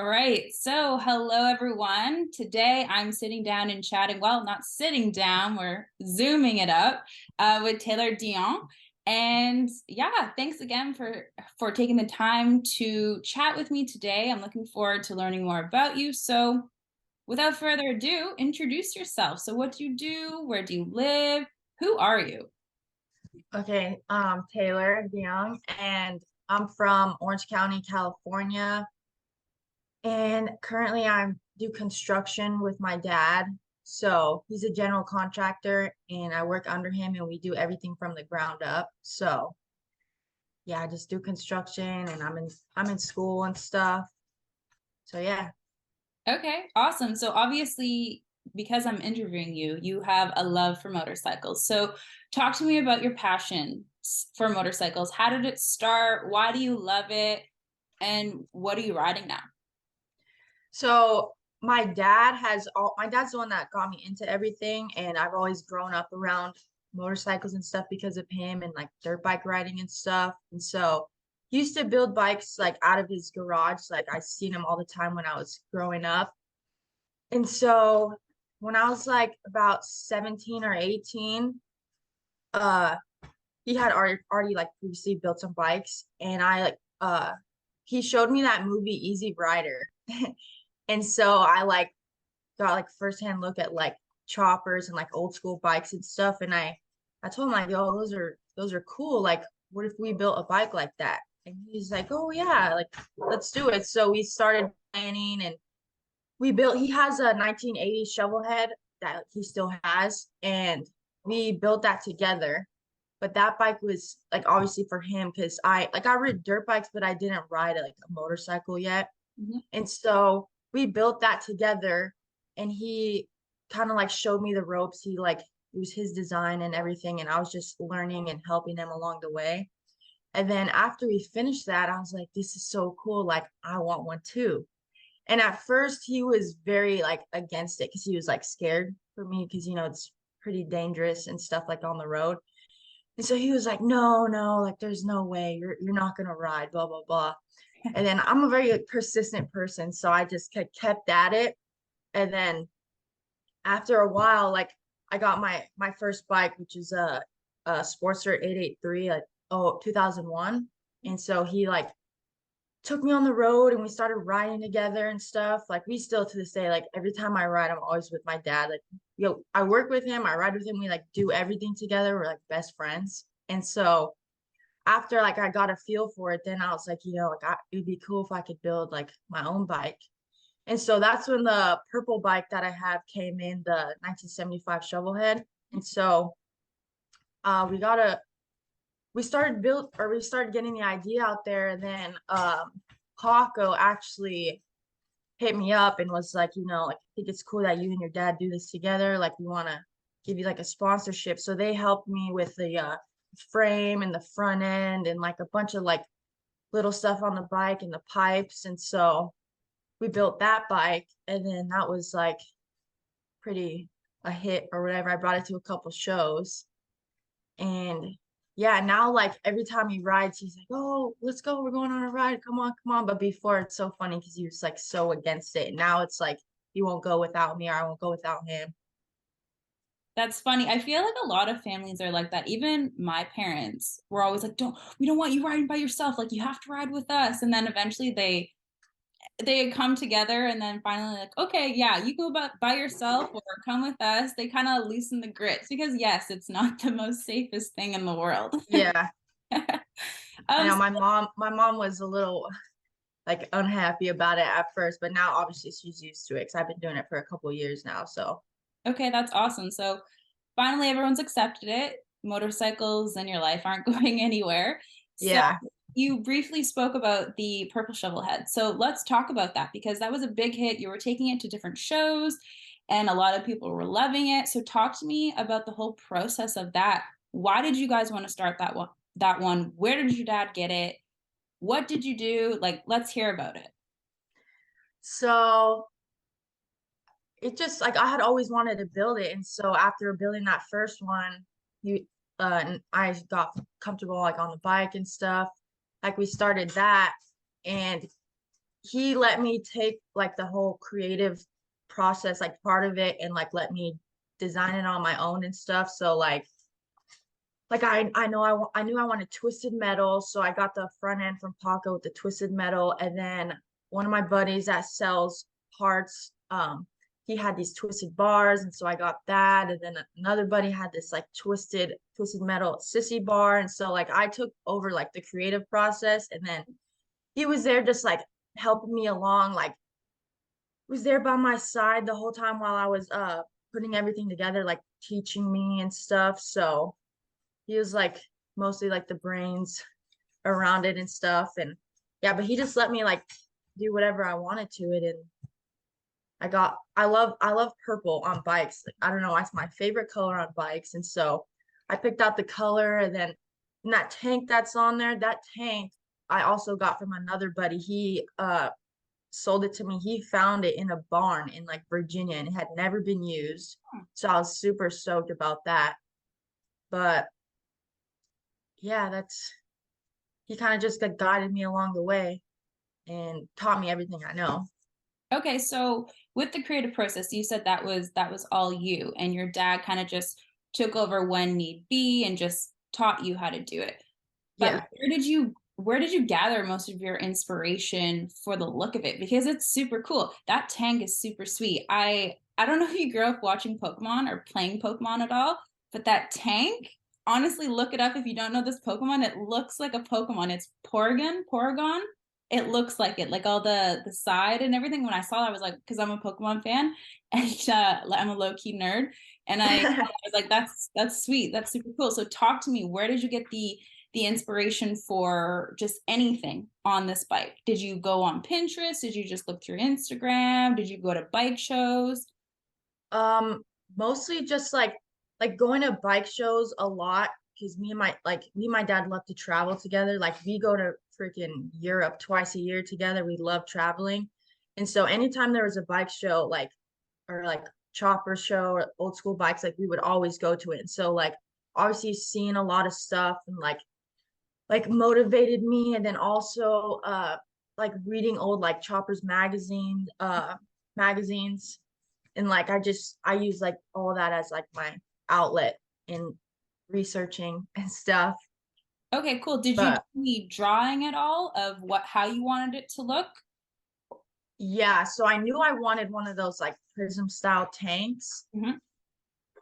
All right. So, hello everyone. Today I'm sitting down and chatting. Well, not sitting down, we're zooming it up with Taylar Deiongh. And yeah, thanks again for taking the time to chat with me today. I'm looking forward to learning more about you. So, without further ado, introduce yourself. So, what do you do? Where do you live? Who are you? Okay, Taylar Deiongh, and I'm from Orange County, California. And currently I do construction with my dad. So he's a general contractor and I work under him and we do everything from the ground up. So yeah, I just do construction and I'm in school and stuff. So yeah. Okay, awesome. So obviously, because I'm interviewing you, you have a love for motorcycles. So talk to me about your passion for motorcycles. How did it start? Why do you love it? And what are you riding now? So my dad's the one that got me into everything, and I've always grown up around motorcycles and stuff because of him and like dirt bike riding and stuff. And so he used to build bikes like out of his garage. Like I seen him all the time when I was growing up. And so when I was like about 17 or 18, uh he had already like previously built some bikes and I like he showed me that movie Easy Rider. And so I like got like firsthand look at like choppers and like old school bikes and stuff. And I told him like, yo, those are cool. Like, what if we built a bike like that? And he's like, oh yeah, like let's do it. So we started planning and he has a 1980 Shovelhead that he still has, and we built that together. But that bike was like obviously for him because I ride dirt bikes, but I didn't ride like a motorcycle yet. Mhm. And so we built that together and he kind of like showed me the ropes. He like it was his design and everything, and I was just learning and helping him along the way. And then after we finished that, I was like, this is so cool. Like, I want one too. And at first he was very like against it because he was like scared for me because it's pretty dangerous and stuff like on the road. And so he was like, no, no, like there's no way you're not gonna ride, blah, blah, blah. And then I'm a very like, persistent person, so I just kept at it. And then after a while, like I got my first bike, which is a Sportster 883, like 2001. And so he like took me on the road and we started riding together and stuff. Like we still to this day, like every time I ride, I'm always with my dad. Like, I work with him, I ride with him, we like do everything together. We're like best friends. And so after like I got a feel for it, then I was like, it'd be cool if I could build like my own bike. And so that's when the purple bike that I have came in, the 1975 Shovelhead. And so we got a we started getting the idea out there, and then Paco actually hit me up and was like, like I think it's cool that you and your dad do this together. Like we want to give you like a sponsorship. So they helped me with the frame and the front end and like a bunch of like little stuff on the bike and the pipes. And so we built that bike, and then that was like pretty a hit or whatever. I brought it to a couple shows, and yeah, now like every time he rides, he's like, "Oh, let's go. We're going on a ride. Come on, come on." But before it's so funny because he was like so against it. And now it's like he won't go without me or I won't go without him. That's funny. I feel like a lot of families are like that. Even my parents were always like, we don't want you riding by yourself. Like you have to ride with us. And then eventually they come together and then finally like, okay, yeah, you go by yourself or come with us. They kind of loosen the grips because yes, it's not the most safest thing in the world. Yeah. I um know my mom was a little like unhappy about it at first, but now obviously she's used to it because I've been doing it for a couple of years now. So okay, that's awesome. So finally everyone's accepted it. Motorcycles in your life aren't going anywhere. So yeah. you briefly spoke about the purple shovel head. So let's talk about that because that was a big hit. You were taking it to different shows and a lot of people were loving it. So talk to me about the whole process of that. Why did you guys want to start that one? That one? Where did your dad get it? What did you do? Like, let's hear about it. So it just like I had always wanted to build it, and so after building that first one, you and I got comfortable like on the bike and stuff. Like we started that, and he let me take like the whole creative process, like part of it, and like let me design it on my own and stuff. So like I knew I wanted twisted metal, so I got the front end from Paco with the twisted metal, and then one of my buddies that sells parts, he had these twisted bars, and so I got that, and then another buddy had this like twisted metal sissy bar, and so like I took over like the creative process, and then he was there just like helping me along, like was there by my side the whole time while I was putting everything together, like teaching me and stuff. So he was like mostly like the brains around it and stuff. And yeah, but he just let me like do whatever I wanted to it. And I love purple on bikes. Like, I don't know, it's my favorite color on bikes. And so I picked out the color, and then and that tank that's on there, that tank I also got from another buddy. He sold it to me. He found it in a barn in like Virginia and it had never been used. So I was super stoked about that. But yeah, that's he kind of just like guided me along the way and taught me everything I know. Okay, so with the creative process, you said that was all you, and your dad kind of just took over when need be and just taught you how to do it. But Yeah. where did you gather most of your inspiration for the look of it? Because it's super cool. That tank is super sweet. I don't know if you grew up watching Pokemon or playing Pokemon at all, but that tank, honestly, look it up if you don't know this Pokemon. It looks like a Pokemon. It's Porygon. It looks like it, like all the side and everything. When I saw it, I was like, because I'm a Pokemon fan, and I'm a low key nerd, and I was like, that's sweet. That's super cool. So talk to me. Where did you get the inspiration for just anything on this bike? Did you go on Pinterest? Did you just look through Instagram? Did you go to bike shows? Um, Mostly just like going to bike shows a lot because me and my dad love to travel together. Like we go to freaking Europe twice a year together. We love traveling. And so anytime there was a bike show, like or like chopper show or old school bikes, like we would always go to it. And so like obviously seeing a lot of stuff and like motivated me. And then also like reading old like choppers magazines, and like I use like all that as like my outlet in researching and stuff. Okay, cool. Did you do But any drawing at all of how you wanted it to look? yeah, so I knew I wanted one of those like prism style tanks. Mhm.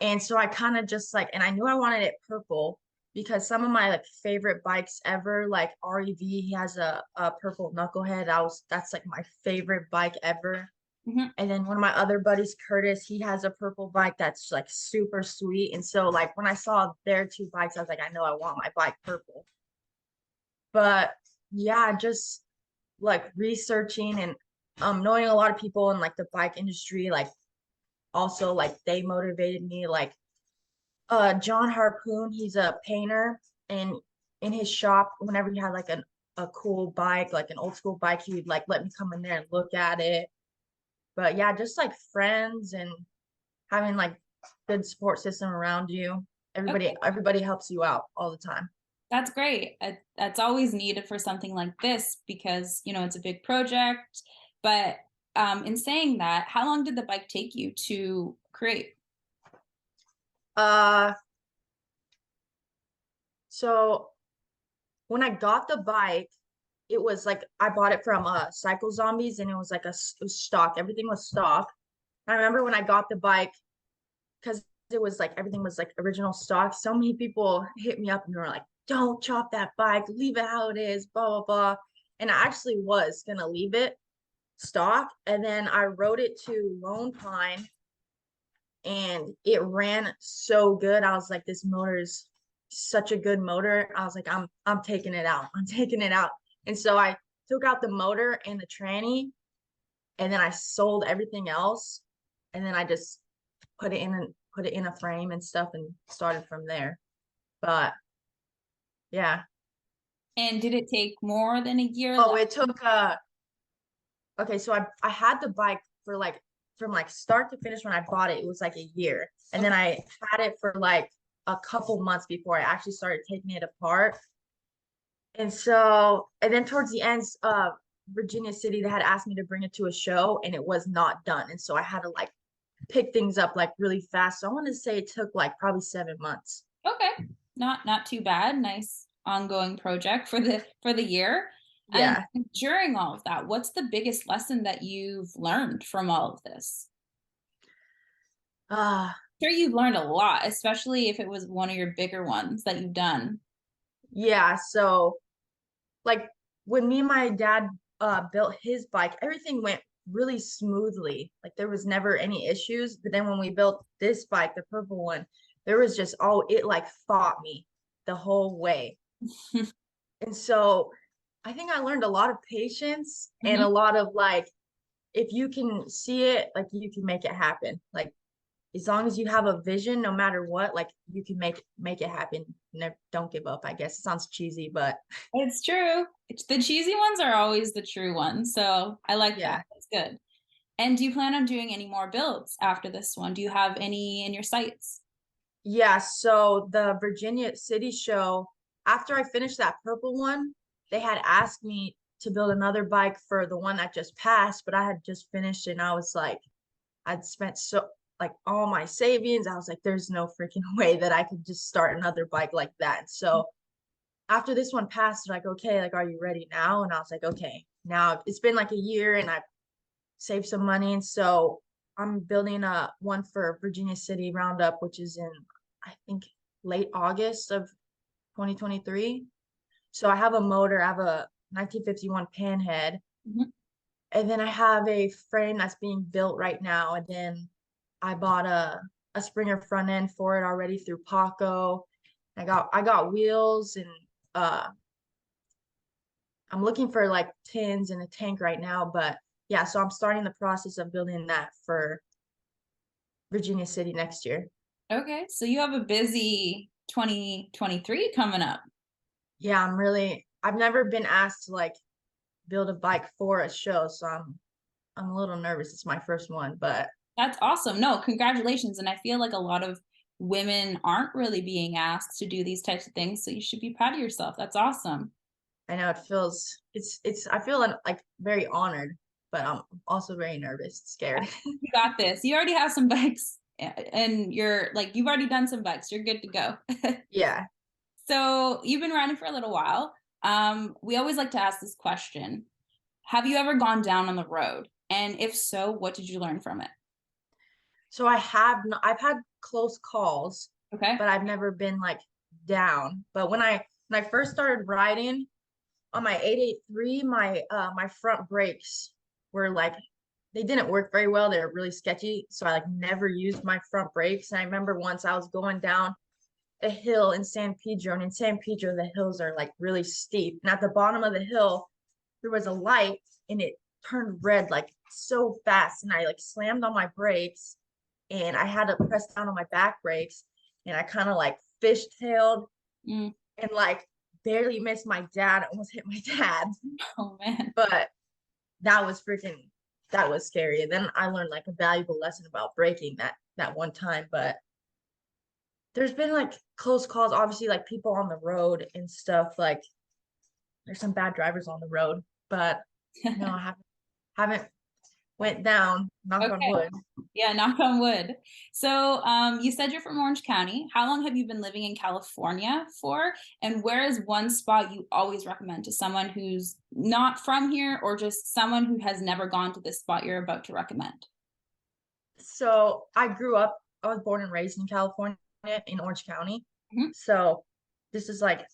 And so I kind of just like, and I knew I wanted it purple because some of my like favorite bikes ever, like REV, he has a purple knucklehead. That's like my favorite bike ever. Mhm. And then one of my other buddies, Curtis, he has a purple bike that's like super sweet. And so like when I saw their two bikes, I was like, I know I want my bike purple. But yeah, just like researching and knowing a lot of people in like the bike industry, like also like they motivated me. Like John Harpoon, he's a painter, and in his shop, whenever he had like a cool bike, like an old school bike, he would like let me come in there and look at it. But yeah, just like friends and having like good support system around you. Okay, Everybody helps you out all the time. that's great. That's always needed for something like this because, it's a big project. But in saying that, how long did the bike take you to create? Uh, so when I got the bike, it was like I bought it from Cycle Zombies, and it was like it was stock. Everything was stock. I remember when I got the bike because it was like everything was like original stock. So many people hit me up and were like, "Don't chop that bike, leave it how it is." Blah blah blah. And I actually was gonna leave it stock, and then I rode it to Lone Pine, and it ran so good. I was like, "This motor is such a good motor." I was like, I'm taking it out. I'm taking it out." And so I took out the motor and the tranny, and then I sold everything else, and then I just put it in a frame and stuff and started from there. But yeah. And did it take more than a year? Oh, it took okay, so I had the bike for like from like start to finish. When I bought it, it was like a year. And then Okay. I had it for like a couple months before I actually started taking it apart. And so, and then towards the end, Virginia City, they had asked me to bring it to a show and it was not done. And so I had to like pick things up like really fast. So I want to say it took like probably 7 months. Okay. Not too bad. Nice ongoing project for the year. And Yeah. during all of that, what's the biggest lesson that you've learned from all of this? Uh Sure, you've learned a lot, especially if it was one of your bigger ones that you've done. yeah. So like when me and my dad built his bike, everything went really smoothly. Like there was never any issues. But then when we built this bike, the purple one, there was just it like fought me the whole way. And so I think I learned a lot of patience and Hmm. a lot of like if you can see it, like you can make it happen. Like as long as you have a vision, no matter what, like you can make it happen. Never, don't give up. I guess it sounds cheesy, but It's true. The cheesy ones are always the true ones. So I like that. yeah. That's good. And do you plan on doing any more builds after this one? Do you have any in your sights? Yeah, so the Virginia City show, after I finished that purple one, they had asked me to build another bike for the one that just passed, but I had just finished and I was like, I'd spent so like all my savings. I was like, there's no freaking way that I could just start another bike like that. So after this one passed, like, okay, like, are you ready now? And I was like, okay, now it's been like a year and I've saved some money. And so I'm building a one for Virginia City Roundup, which is in, I think, late August of 2023. So I have a motor, I have a 1951 panhead, Mhm. and then I have a frame that's being built right now. And then I bought a Springer front end for it already through Paco. I got wheels and uh I'm looking for like tins and a tank right now, but yeah, so I'm starting the process of building that for Virginia City next year. Okay, so you have a busy 2023 coming up. Yeah, I've never been asked to like build a bike for a show, so I'm a little nervous. It's my first one, but That's awesome. No, congratulations. And I feel like a lot of women aren't really being asked to do these types of things, so you should be proud of yourself. That's awesome. I know it's I feel like very honored, but I'm also very nervous, scared. You got this. You already have some bikes and you're like you've already done some bikes. You're good to go. Yeah. So you've been riding for a little while. We always like to ask this question. Have you ever gone down on the road? And if so, what did you learn from it? So I've had close calls, Okay. but I've never been like down. But when I first started riding on my 883, my front brakes were like they didn't work very well. They were really sketchy. So I like never used my front brakes. And I remember once I was going down a hill in San Pedro, and in San Pedro, the hills are like really steep. And at the bottom of the hill, there was a light and it turned red like so fast. And I like slammed on my brakes and I had to press down on my back brakes. And I kind of like fishtailed Mm. and like barely missed my dad. I almost hit my dad. Oh man. But that was freaking that was scary. And then I learned like a valuable lesson about braking that one time. But there's been like close calls, obviously, like people on the road and stuff. Like there's some bad drivers on the road, but no, I haven't went down, knock on Okay. wood. Yeah, knock on wood. So, you said you're from Orange County. How long have you been living in California for? And where is one spot you always recommend to someone who's not from here or just someone who has never gone to this spot you're about to recommend? So I was born and raised in California in Orange County. Mhm. So this is like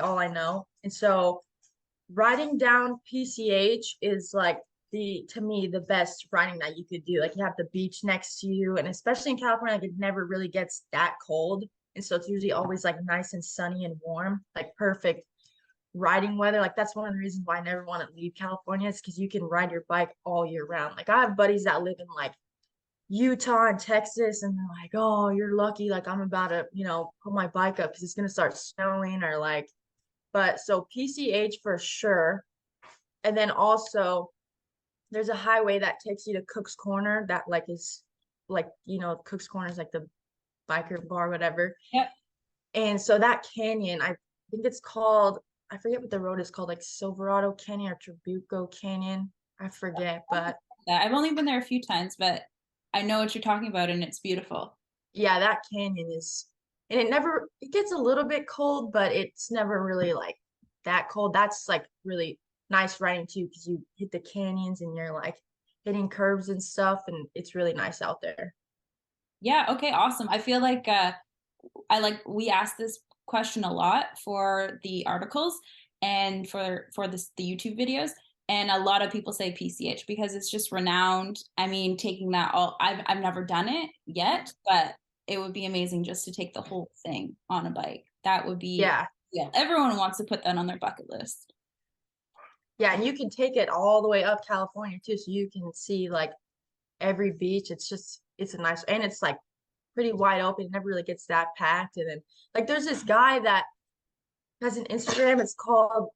all I know. And so riding down PCH is like the to me the best riding that you could do. Like you have the beach next to you, and especially in California, like it never really gets that cold. And so it's usually always like nice and sunny and warm, like perfect riding weather. Like that's one of the reasons why I never want to leave California is because you can ride your bike all year round. Like I have buddies that live in like Utah and Texas, and they're like, "Oh, you're lucky. Like I'm about to, put my bike up because it's gonna start snowing or like." But so PCH for sure, and then also there's a highway that takes you to Cook's Corner that like is like Cook's Corner is like the biker bar, whatever. Yep. And so that canyon, I think it's called I forget what the road is called, like Silverado Canyon or Trabuco Canyon. I forget, but I've only been there a few times, but I know what you're talking about and it's beautiful. yeah, that canyon is, and it gets a little bit cold, but it's never really like that cold. That's like really nice riding too, because you hit the canyons and you're like hitting curves and stuff, and it's really nice out there. Yeah, okay, awesome. I feel like we ask this question a lot for the articles and for the YouTube videos, and a lot of people say PCH because it's just renowned. I mean, taking that all I've never done it yet, but it would be amazing just to take the whole thing on a bike. That would be, Yeah. yeah, everyone wants to put that on their bucket list. Yeah, and you can take it all the way up California too, so you can see like every beach. It's a nice, and it's like pretty wide open. It never really gets that packed. And then like there's this guy that has an Instagram. It's called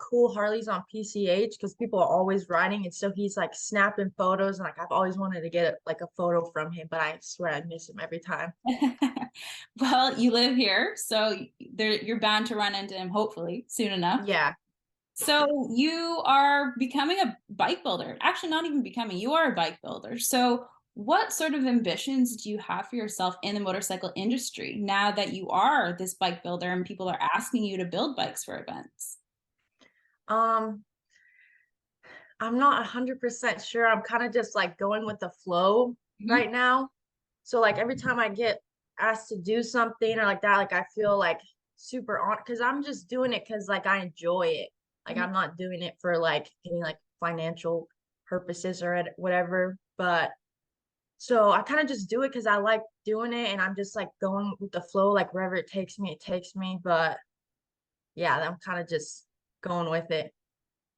Cool Harleys on PCH because people are always riding, and so he's like snapping photos. And like I've always wanted to get like a photo from him, but I swear I miss him every time. Well, you live here, so you're bound to run into him hopefully soon enough. Yeah. So you are becoming a bike builder. Actually, not even becoming, you are a bike builder. So what sort of ambitions do you have for yourself in the motorcycle industry now that you are this bike builder and people are asking you to build bikes for events? Um, I'm not 100% sure. I'm kind of just like going with the flow Mhm. right now. So like every time I get asked to do something or like that, like I feel like super on because I'm just doing it because like I enjoy it. Like I'm not doing it for like any like financial purposes or whatever. But so I kind of just do it because I like doing it and I'm just like going with the flow, like wherever it takes me, it takes me. But yeah, I'm kind of just going with it.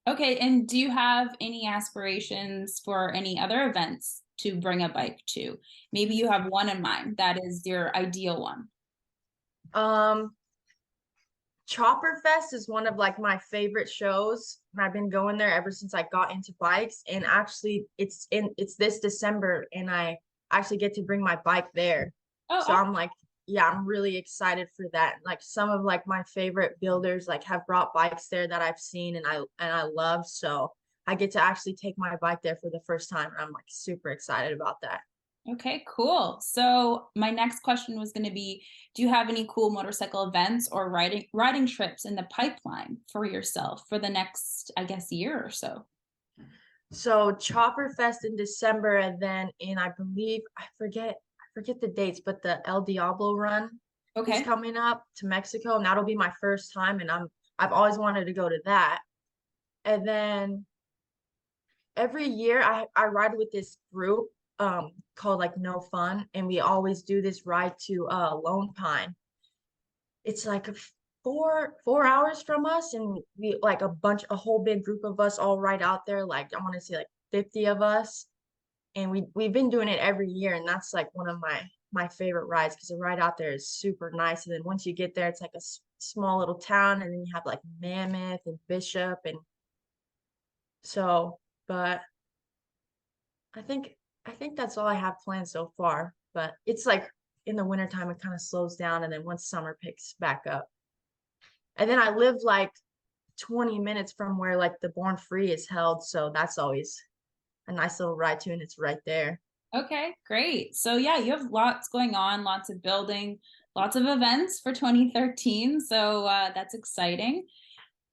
Okay, and do you have any aspirations for any other events to bring a bike to? Maybe you have one in mind that is your ideal one. Um, Chopper Fest is one of like my favorite shows, and I've been going there ever since I got into bikes. And actually, it's this December, and I actually get to bring my bike there. So Oh, I'm like, yeah, I'm really excited for that. Like some of like my favorite builders like have brought bikes there that I've seen and I love. So I get to actually take my bike there for the first time, and I'm like super excited about that. okay, cool. So my next question was going to be, do you have any cool motorcycle events or riding trips in the pipeline for yourself for the next, I guess, year or so? So Chopper Fest in December, and then in I believe I forget the dates, but the El Diablo run is Okay. coming up to Mexico, and that'll be my first time, and I've always wanted to go to that. And then every year I ride with this group called like No Fun, and we always do this ride to Lone Pine. It's like 4 hours from us, and we like a whole big group of us all ride out there. Like I want to say like 50 of us, and we've been doing it every year, and that's like one of my favorite rides because the ride out there is super nice. And then once you get there, it's like a small little town, and then you have like Mammoth and Bishop, and so. But I think that's all I have planned so far. But it's like in the wintertime it kind of slows down, and then once summer picks back up. And then I live like 20 minutes from where like the Born Free is held, so that's always a nice little ride too, and it's right there. Okay, great. So yeah, you have lots going on, lots of building, lots of events for 2013. So that's exciting.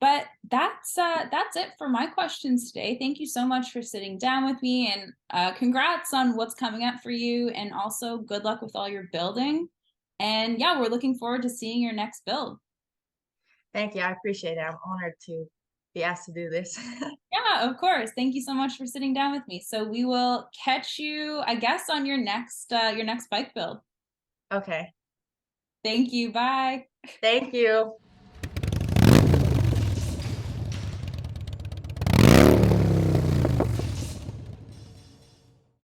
But that's it for my questions today. Thank you so much for sitting down with me, and congrats on what's coming up for you, and also good luck with all your building. And yeah, we're looking forward to seeing your next build. Thank you. I appreciate it. I'm honored to be asked to do this. Yeah, of course. Thank you so much for sitting down with me. So we will catch you, I guess, on your next bike build. Okay. Thank you. Bye. Thank you.